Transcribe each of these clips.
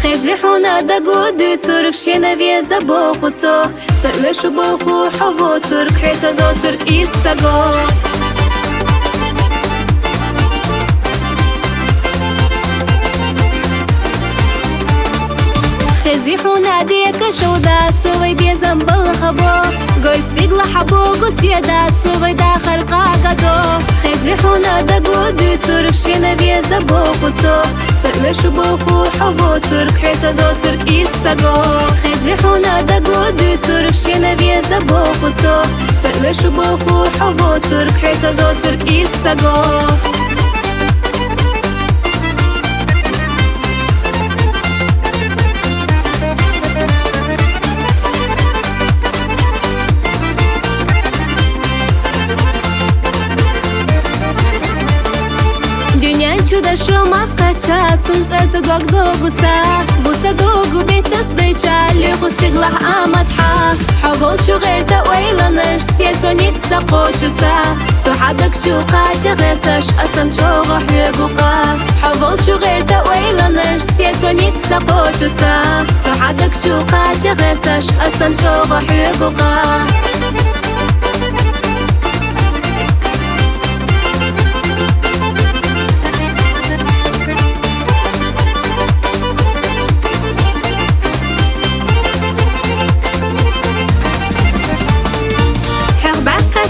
خزي حونا دقو دو ترك شينا فيزا بوخو تو سألشو بوخو حبو ترك حيتا دو ترك إرساقو خزي حونا ديك شودات سوي بيزن بالخبو قوي استيقلا حبو قسيادات سوي داخل قاقدو خزي حونا دقو دو ترك شينا فيزا بوخو تو سألشو بوخو حبو ترك حيتا دو ترك إرساقو خزي حونا دقو دو ترك شينا فيزا بوخو تو سألشو بوخو حبو ترك حيتا دو ترك إرساقو چودا شما قچات سون سرز دوغ دوغوسا بوسا دوغو بيتس ديچا لغستغلح آمد حا حوال شو غير تاويلا نرش سيسونيت تقوچوسا سو حدك شو قاچا غيرتش أسم شو غحيقوقا حوال شو غير تاويلا نرش سيسونيت تقوچوسا سو حدك شو قاچا غيرتش أسم شو غحيقوقا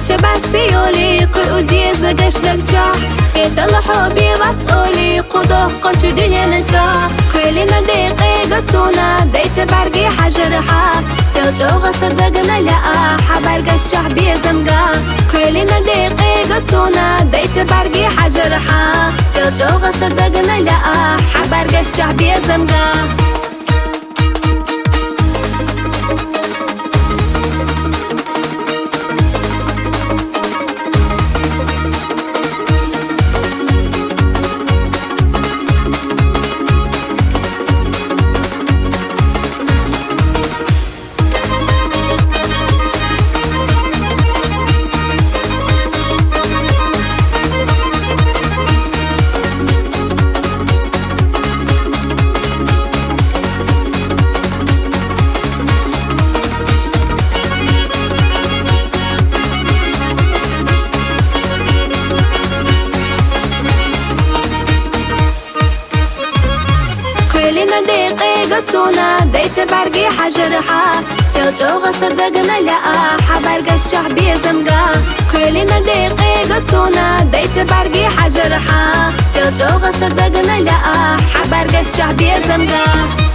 چه بستی اولی قوزی زگش دکچا خیت الحبی واتسولی قدوه قلچ دنیا نچا خیلی ندیقی قصونا دیچه برگی حجرها سیلچو غصدقنا لقا حبرگش شعبی زمگا خیلی ندیقی قصونا دیچه برگی حجرها سیلچو غصدقنا لقا حبرگش شعبی زمگا دقيقة قصونا ديتش برقي حجرها سيلجو غصدقنا لقا حبرق الشعبي زمقا خيلنا دقيقة قصونا ديتش برقي حجرها سيلجو غصدقنا لقا حبرق الشعبي زمقا